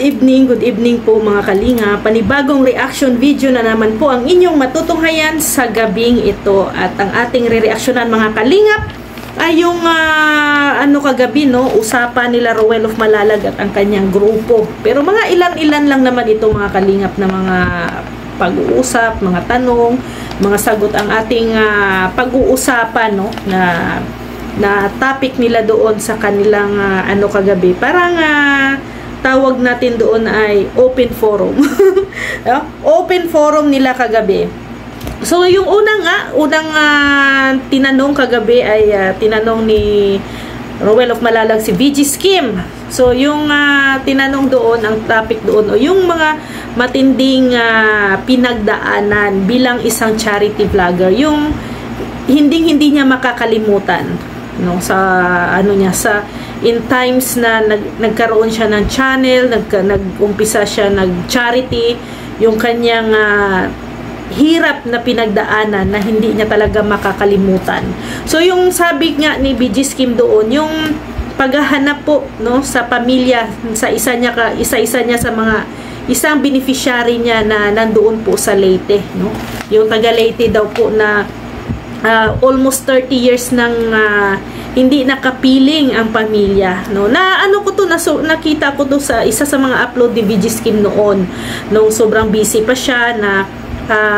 good evening po mga kalinga. Panibagong reaction video na naman po ang inyong matutunghayan sa gabing ito. At ang ating re-reactionan mga kalingap ay yung kagabi, no, usapan nila Roel of Malalag at ang kanyang grupo. Pero mga ilan-ilan lang naman ito mga kalingap na mga pag-uusap, mga tanong, mga sagot ang ating pag-uusapan, no, na topic nila doon sa kanilang kagabi. Parang tawag natin doon ay open forum. Open forum nila kagabi. So yung unang tinanong kagabi ay tinanong ni Roel of Malalag si VG Skim. So yung tinanong doon, ang topic doon o yung mga matinding pinagdaanan bilang isang charity vlogger, yung hindi niya makakalimutan, no, sa sa in times na nagkaroon siya ng channel, nag-umpisa siya nag-charity, yung kanyang hirap na pinagdaanan na hindi niya talaga makakalimutan. So yung sabi nga ni BG Skim doon, yung paghahanap po, no, sa pamilya, sa isa niya sa mga isang beneficiary niya na nandoon po sa Leyte, no, yung taga Leyte daw po na almost 30 years nang hindi nakapiling ang pamilya, no. Nakita ko to sa isa sa mga upload ni VG Skim noon, nung sobrang busy pa siya na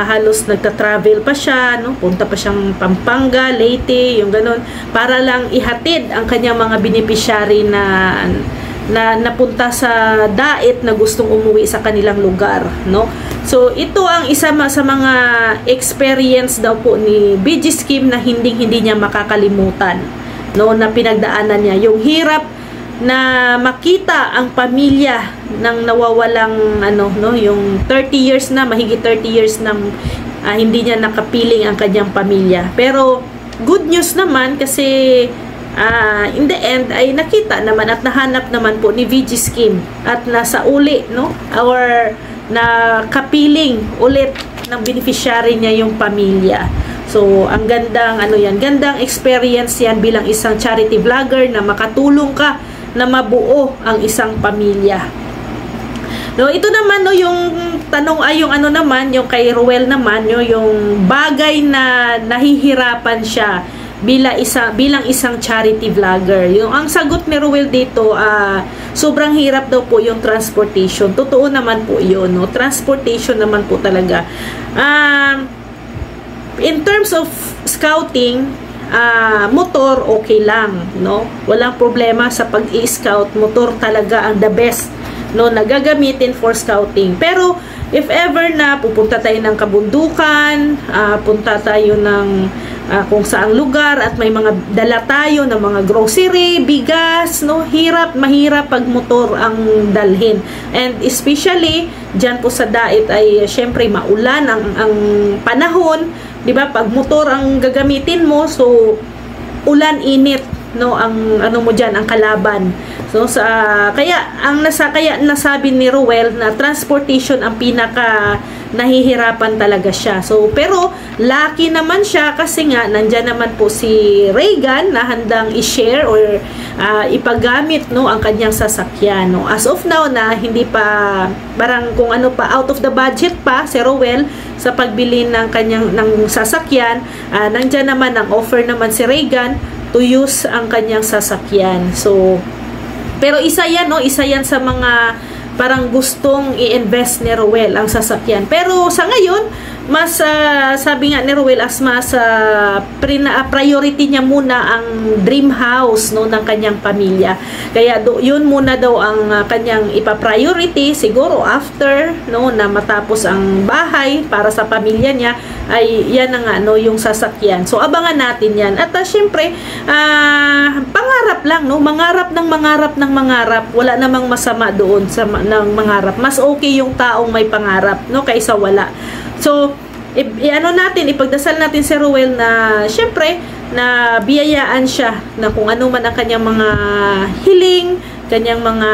halos nagta-travel pa siya, no, punta pa siyang Pampanga, Leyte, yung ganun, para lang ihatid ang kanyang mga beneficiary na napunta sa dait na gustong umuwi sa kanilang lugar, no. So ito ang isa sa mga experience daw po ni VG Skim na hindi niya makakalimutan, no, na pinagdaanan niya, yung hirap na makita ang pamilya ng nawawalang yung 30 years na, mahigit 30 years nang hindi niya nakapiling ang kanyang pamilya. Pero good news naman kasi in the end ay nakita naman at nahanap naman po ni VG Skim at nasa uli, no, or nakapiling ulit ng beneficiary niya yung pamilya. So, ang gandang gandang experience yan bilang isang charity vlogger na makatulong ka na mabuo ang isang pamilya. No, ito naman, no, yung tanong ay yung yung kay Roel naman, yung bagay na nahihirapan siya bilang isang charity vlogger. Yung ang sagot ni Roel dito, sobrang hirap daw po yung transportation. Totoo naman po yun, no? Transportation naman po talaga. In terms of scouting, motor okay lang, no, walang problema sa pag-i-scout. Motor talaga ang the best, no, nagagamitin for scouting. Pero if ever na pupunta tayo ng kabundukan, punta tayo ng kung saang lugar at may mga dala tayo ng mga grocery, bigas, no, mahirap pag motor ang dalhin. And especially diyan po sa dait ay syempre maulan ang panahon, 'di ba? Pag motor ang gagamitin mo, so ulan, init, no, ang mo diyan, ang kalaban. So kaya nasabi ni Roel na transportation ang pinaka nahihirapan talaga siya. So pero lucky naman siya kasi nga nandiyan naman po si Reagan na handang i-share or ipagamit, no, ang kanyang sasakyan, no. As of now na hindi pa, parang kung out of the budget pa si Roel sa pagbili ng kanyang sasakyan, nandiyan naman ang offer naman si Reagan to use ang kanyang sasakyan. So pero isa yan sa mga parang gustong i-invest ni Roel ang sasakyan. Pero sa ngayon, mas sabi nga ni Roel, mas priority niya muna ang dream house, no, ng kanyang pamilya. Kaya yun muna daw ang kanyang ipa-priority. Siguro after, no, na matapos ang bahay para sa pamilya niya, ay yan na nga, no, yung sasakyan. So abangan natin yan. At syempre, pangarap lang, no, mangarap. Wala namang masama doon sa ng mangarap. Mas okay yung taong may pangarap, no, kaysa wala. So ipagdasal natin si Roel na syempre na biyayaan siya na kung ano man ang kanyang mga hiling, kanyang mga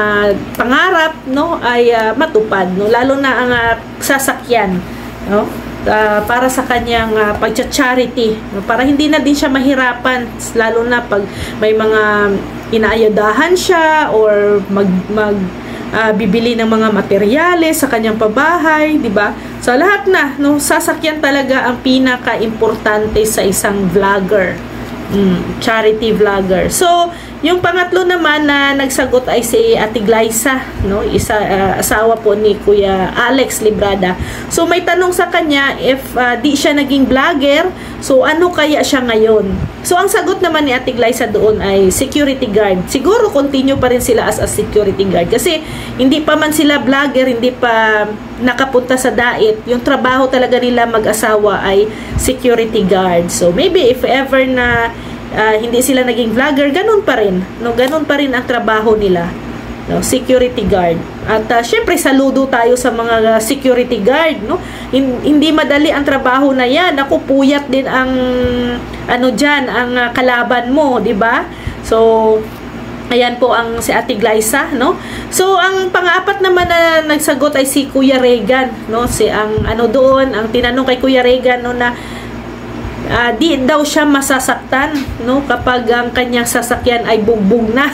pangarap, no, ay matupad, no, lalo na ang sasakyan, no, para sa kanyang pagcha-charity, no, para hindi na din siya mahirapan, lalo na pag may mga inaayadahan siya or bibili ng mga materyales sa kanyang pabahay, di ba? So lahat na, no, sasakyan talaga ang pinaka-importante sa isang vlogger. Charity vlogger. So, yung pangatlo naman na nagsagot ay si Ate Glyza, no? Asawa po ni Kuya Alex Librada. So, may tanong sa kanya if di siya naging vlogger, so ano kaya siya ngayon? So, ang sagot naman ni Ate Glyza doon ay security guard. Siguro continue pa rin sila as a security guard kasi hindi pa man sila vlogger, hindi pa nakapunta sa diet. Yung trabaho talaga nila mag-asawa ay security guard. So, maybe if ever na hindi sila naging vlogger, ganun pa rin. No? Ganun pa rin ang trabaho nila. No? Security guard. At syempre, saludo tayo sa mga security guard. No? Hindi madali ang trabaho na yan. Ako, puyat din ang ang kalaban mo, di ba? So, ayan po ang si Ate Glyza, no? So, ang pang-apat naman na nagsagot ay si Kuya Regan, no? Ang tinanong kay Kuya Regan, no, na di daw siya masasaktan, no, kapag ang kanyang sasakyan ay bugbog na.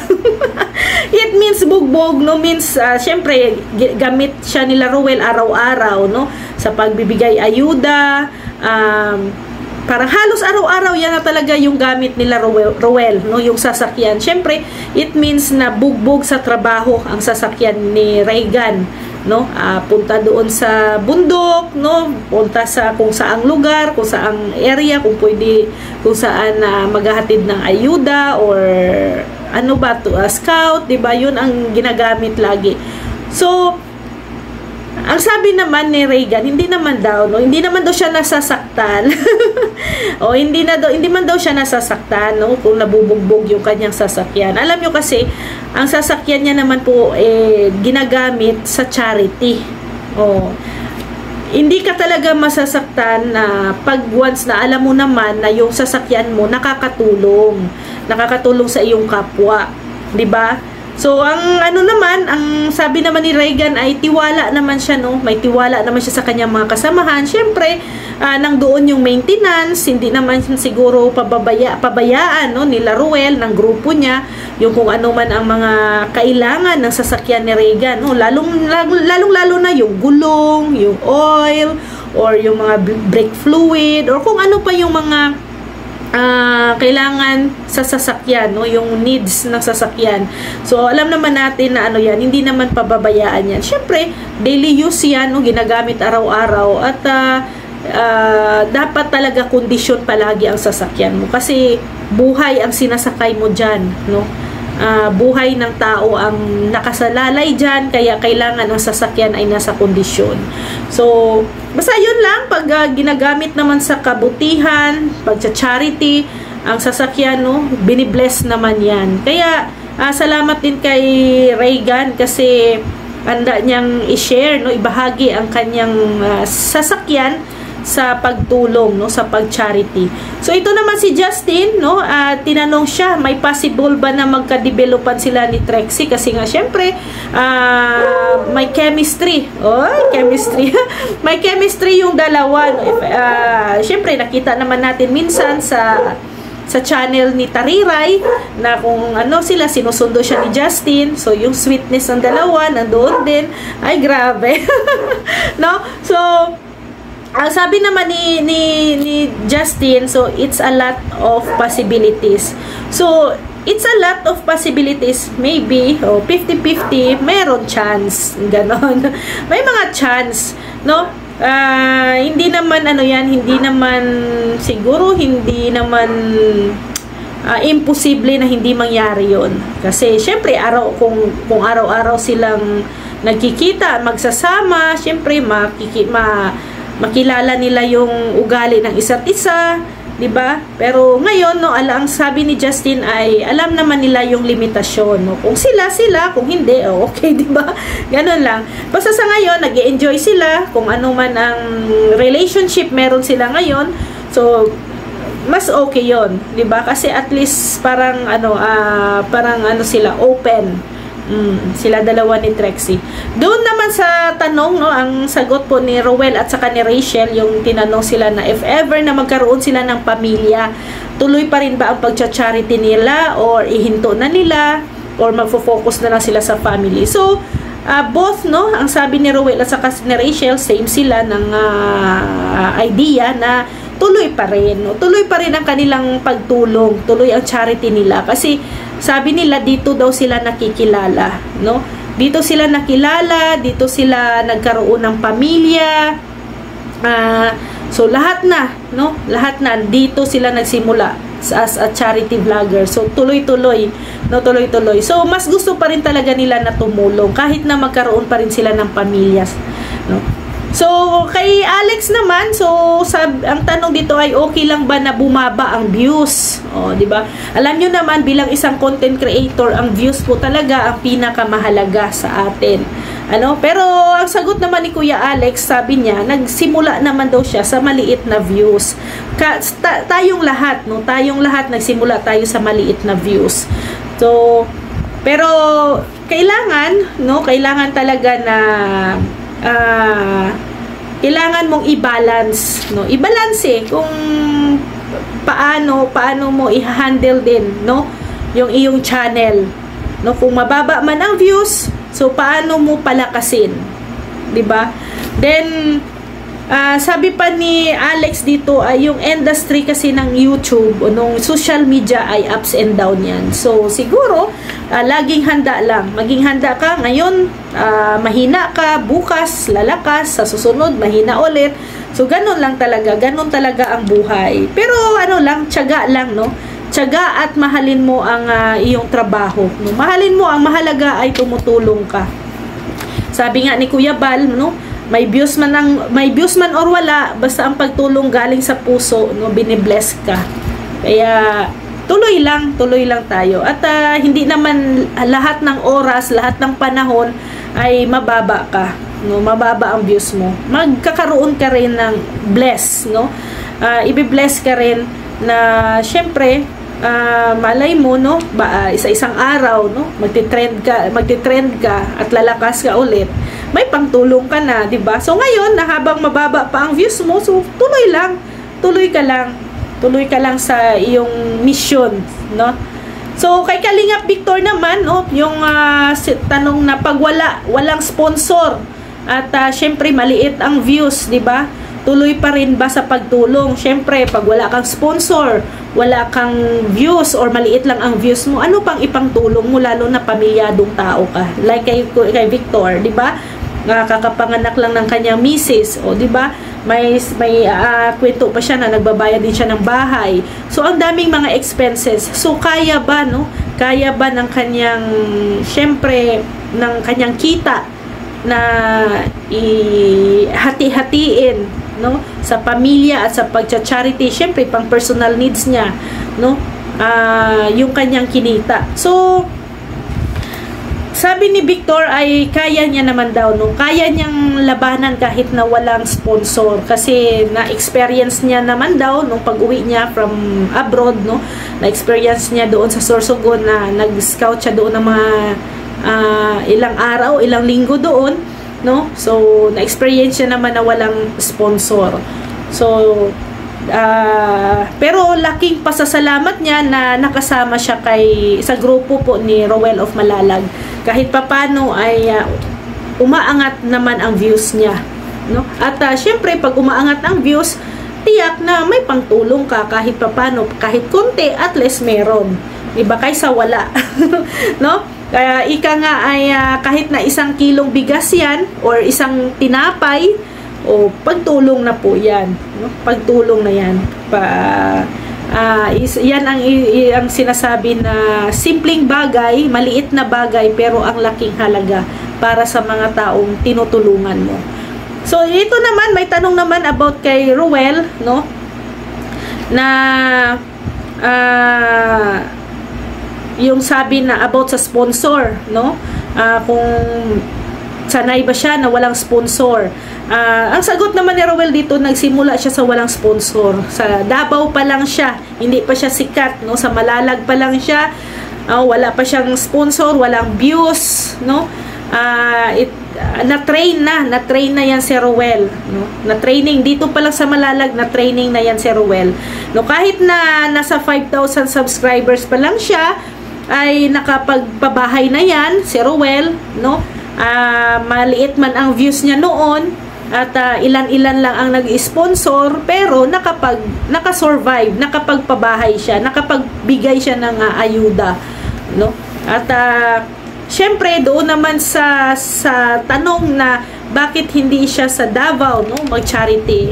It means bugbog, no, means syempre gamit siya nila Ruel araw-araw, no, sa pagbibigay ayuda, parang halos araw-araw yan na talaga yung gamit nila Ruel, no, yung sasakyan. Syempre, it means na bugbog sa trabaho ang sasakyan ni Regan, no? Punta doon sa bundok, no? Punta sa kung saang lugar, kung saang area, kung pwede, kung saan maghahatid ng ayuda or ano ba to, scout, 'di ba? 'Yun ang ginagamit lagi. So, ang sabi naman ni Regan, hindi naman daw siya nasasaktan. O hindi man daw siya nasasaktan, no, kung nabubugbog yung kanyang sasakyan. Alam nyo kasi, ang sasakyan niya naman po ginagamit sa charity. O, hindi ka talaga masasaktan na pag once na alam mo naman na yung sasakyan mo nakakatulong sa iyong kapwa, 'di ba? So, ang ang sabi naman ni Regan ay tiwala naman siya, no? May tiwala naman siya sa kanyang mga kasamahan. Siyempre, nang doon yung maintenance, hindi naman siguro pabayaan, no, nila Ruel, ng grupo niya, yung kung ano man ang mga kailangan ng sasakyan ni Regan, no? Lalong-lalo na yung gulong, yung oil, or yung mga brake fluid, or kung ano pa yung mga kailangan sa sasakyan, no, yung needs ng sasakyan. So, alam naman natin na yan, hindi naman pababayaan yan. Syempre, daily use yan, no, ginagamit araw-araw, at dapat talaga kondisyon palagi ang sasakyan mo kasi buhay ang sinasakay mo dyan, no? Buhay ng tao ang nakasalalay dyan, kaya kailangan ang sasakyan ay nasa kondisyon. So, basta yun lang, pag ginagamit naman sa kabutihan, pag sa charity, ang sasakyan, no, binibless naman yan. Kaya, salamat din kay Regan kasi handa niyang i-share, no, ibahagi ang kanyang sasakyan sa pagtulong, no, sa pag-charity. So, ito naman si Justin, no, tinanong siya, may possible ba na magka-developan sila ni Trixie? Kasi nga, syempre, may chemistry. Chemistry. May chemistry yung dalawa. No? Syempre, nakita naman natin minsan sa channel ni Tariray na kung sila, sinusundo siya ni Justin. So, yung sweetness ng dalawa, nandoon din. Ay, grabe. No? So, sabi naman ni Justin, so it's a lot of possibilities. So, it's a lot of possibilities. Maybe, 50-50, meron chance. Ganon. May mga chance, no? Hindi naman, hindi naman, siguro, hindi naman imposible na hindi mangyari yon. Kasi, syempre, kung araw-araw silang nagkikita, magsasama, syempre, makilala nila yung ugali ng isa't isa, 'di ba? Pero ngayon, no, ang sabi ni Justin ay alam naman nila yung limitasyon, no? Kung sila, kung hindi, okay, 'di ba? Ganun lang. Basta sa ngayon, nag-e-enjoy sila kung ano man ang relationship meron sila ngayon. So, mas okay 'yon, 'di ba? Kasi at least parang sila open. Sila dalawa ni Trixie. Doon naman sa tanong, no, ang sagot po ni Ruel at saka ni Rachel, yung tinanong sila na if ever na magkaroon sila ng pamilya, tuloy pa rin ba ang pagcha-charity nila or ihinto na nila or magfo-focus na lang sila sa family. So, both, no, ang sabi ni Rowell at saka ni Rachel, same sila ng idea na tuloy pa rin, no? Tuloy pa rin ang kanilang pagtulong, tuloy ang charity nila. Kasi sabi nila dito daw sila nakikilala, no? Dito sila nakilala, dito sila nagkaroon ng pamilya. So lahat na, no? Lahat na dito sila nagsimula as a charity vlogger. So tuloy-tuloy, no, tuloy-tuloy. So mas gusto pa rin talaga nila na tumulong kahit na magkaroon pa rin sila ng pamilya, no? So kay Alex naman, so ang tanong dito ay okay lang ba na bumaba ang views? Oh, di ba? Alam niyo naman bilang isang content creator, ang views po talaga ang pinakamahalaga sa atin. Ano? Pero ang sagot naman ni Kuya Alex, sabi niya, nagsimula naman daw siya sa maliit na views. Tayong lahat, no? Tayong lahat nagsimula tayo sa maliit na views. So, pero kailangan, no? Kailangan talaga na kailangan mong i-balance, no? I-balance kung paano mo i-handle din, no? Yung iyong channel, no? Kung mababa man ang views, so paano mo palakasin, 'di ba? Then sabi pa ni Alex dito ay yung industry kasi ng YouTube o nung social media ay ups and down yan. So siguro laging handa lang. Maging handa ka ngayon, mahina ka, bukas lalakas, sa susunod mahina ulit. So ganun lang talaga, ganun talaga ang buhay. Pero ano lang, tiyaga lang, no? Tiyaga at mahalin mo ang iyong trabaho, no? Mahalin mo, ang mahalaga ay tumutulong ka. Sabi nga ni Kuya Bal, no? May views man or wala, basta ang pagtulong galing sa puso, no, binibless ka. Kaya tuloy lang tayo. At hindi naman lahat ng oras, lahat ng panahon ay mababa ka, no, mababa ang views mo. Magkakaroon ka rin ng bless, no? Ibi-bless ka rin na syempre malay mo, no, isa-isang araw, no, magti-trend ka at lalakas ka ulit, may pangtulong ka na, 'di ba? So ngayon, na habang mababa pa ang views mo, so tuloy ka lang sa iyong mission, no? So kay Kalingap Victor naman, no, yung tanong na pag walang sponsor at syempre maliit ang views, 'di ba? Tuloy pa rin ba sa pagtulong? Syempre, pag wala kang sponsor, wala kang views or maliit lang ang views mo, ano pang ipangtulong mo, lalo na pamilyadong tao ka? Like kay Victor, 'di ba? Kakapanganak lang ng kanyang misis, o 'di ba? May kwento pa siya na nagbabayad din siya ng bahay. So ang daming mga expenses. So kaya ba, no? Kaya ba ng kanyang syempre ng kanyang kita na ihati-hatiin, no, sa pamilya at sa pagcha-charity, syempre pang personal needs niya, no, yung kanyang kinita. So sabi ni Victor ay kaya niya naman daw, no, kaya niyang labanan kahit na walang sponsor, kasi na-experience niya naman daw nung pag-uwi niya from abroad, no, na-experience niya doon sa Sorsogon na nag-scout siya doon ng mga ilang araw, ilang linggo doon, no? So na-experience siya naman na walang sponsor. So pero laking pasasalamat niya na nakasama siya sa grupo po ni Rowell of Malalag. Kahit papano ay umaangat naman ang views niya, no? At syempre pag umaangat ang views, tiyak na may pangtulong ka kahit papano, kahit konti, at least meron. Iba kaysa wala. No? Kaya ika nga ay kahit na 1 kilong bigas yan or isang tinapay, o pagtulong na po yan, no? Pagtulong na yan. Yan ang sinasabi na simpleng bagay, maliit na bagay, pero ang laking halaga para sa mga taong tinutulungan mo. So ito naman, may tanong naman about kay Rowell, no, na yung sabi na about sa sponsor, no, kung sanay ba siya na walang sponsor. Ang sagot naman ni Rowell dito, nagsimula siya sa walang sponsor. Sa Davao pa lang siya, hindi pa siya sikat, no, sa Malalag pa lang siya, wala pa siyang sponsor, walang views, no. Na-train na yan si Rowell, no? Na-training dito pa lang sa Malalag, na-training na yan si Rowell, no? Kahit na nasa 5,000 subscribers pa lang siya, ay nakapagpabahay na yan si Rowell, no? maliit man ang views niya noon at ilan-ilan lang ang nag-sponsor, pero nakasurvive, nakapagpabahay siya, nakapagbigay siya ng ayuda, no? At syempre doon naman sa tanong na bakit hindi siya sa Davao, no, mag-charity,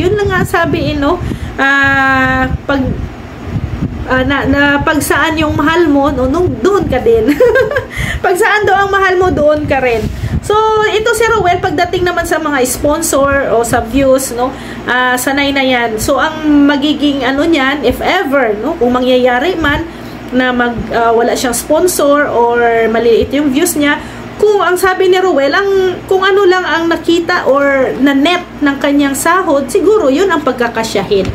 yun lang nga sabi, no, pag saan yung mahal mo, no, doon ka din. Pag saan daw ang mahal mo, doon ka rin. So, ito si Rowell, pagdating naman sa mga sponsor o sa views, no, sanay na yan. So, ang magiging ano niyan, if ever, no, kung mangyayari man na wala siyang sponsor or maliit yung views niya, kung ang sabi ni Rowell, kung ano lang ang nakita or na net ng kanyang sahod, siguro yun ang pagkakasyahin.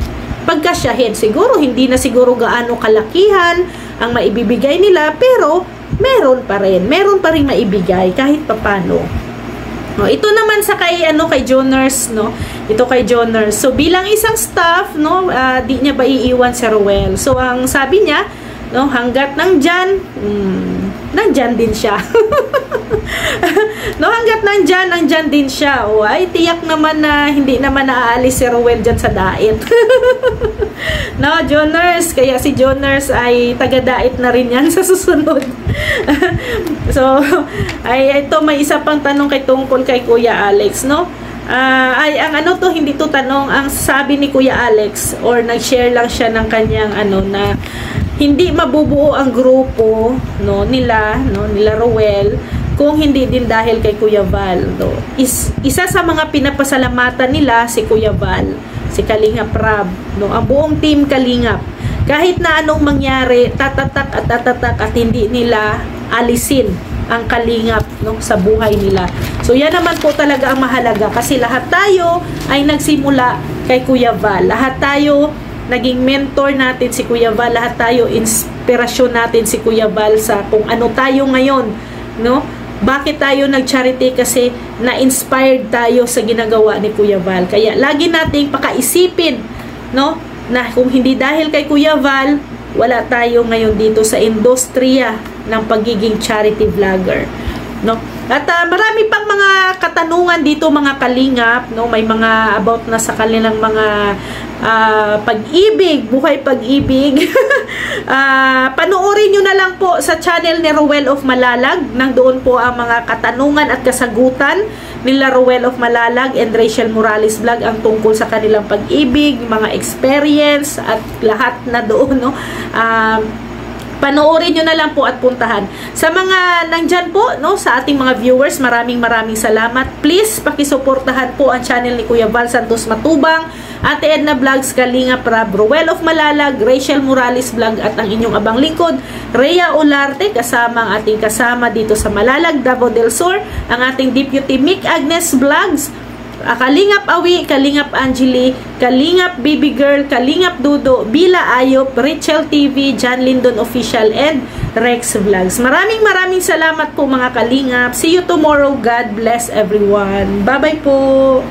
Siguro hindi na siguro gaano kalakihan ang maibibigay nila, pero meron pa rin maibigay kahit papano. No, ito naman sa kay Joners, no. Ito kay Joners. So bilang isang staff, no, di niya ba iiwan si Rowell. So ang sabi niya, no, hanggat nandyan din siya. No, hanggat nandyan din siya. O, ay, tiyak naman na hindi naman naaalis si Rowell dyan sa dait. No, Joners. Kaya si Joners ay taga-dait na rin yan sa susunod. So, ito may isa pang tanong tungkol kay Kuya Alex, no? Hindi to tanong, ang sabi ni Kuya Alex, or nag-share lang siya ng kanyang na hindi mabubuo ang grupo, no, nila Rowell kung hindi din dahil kay Kuya Val, no. Isa sa mga pinapasalamatan nila si Kuya Val, si Kalingap Rab, no, ang buong team Kalingap. Kahit na anong mangyari, tatatak at hindi nila alisin ang Kalingap, no, sa buhay nila. So yan naman po talaga ang mahalaga, kasi lahat tayo ay nagsimula kay Kuya Val. Lahat tayo naging mentor natin si Kuya Val, lahat tayo inspirasyon natin si Kuya Val sa kung ano tayo ngayon, no? Bakit tayo nag-charity? Kasi na-inspired tayo sa ginagawa ni Kuya Val. Kaya lagi nating pakaisipin, no, na kung hindi dahil kay Kuya Val, wala tayo ngayon dito sa industriya ng pagiging charity vlogger, no? At marami pang mga katanungan dito, mga kalingap, no? May mga about na sa kanilang mga pag-ibig, buhay pag-ibig. Panoorin nyo na lang po sa channel ni Rowell of Malalag. Nandoon po ang mga katanungan at kasagutan nila Rowell of Malalag and Rachel Morales Vlog, ang tungkol sa kanilang pag-ibig, mga experience at lahat na doon, no? Panoorin nyo na lang po at puntahan. Sa mga nandyan po, no, sa ating mga viewers, maraming salamat. Please, pakisuportahan po ang channel ni Kuya Val Santos Matubang, Ate Edna Vlogs, Kalingap Rab, Rowell of Malalag, Rachel Morales Vlog, at ang inyong abang lingkod, Rhea Olarte, kasama ang ating kasama dito sa Malalag, Davao del Sur, ang ating Deputy Mick Agnes Vlogs, Kalingap Awi, Kalingap Angeli, Kalingap Baby Girl, Kalingap Dudo, Bila Ayop, Rachel TV, John Lindon Official, and Rex Vlogs. Maraming salamat po mga kalingap. See you tomorrow. God bless everyone. Bye-bye po.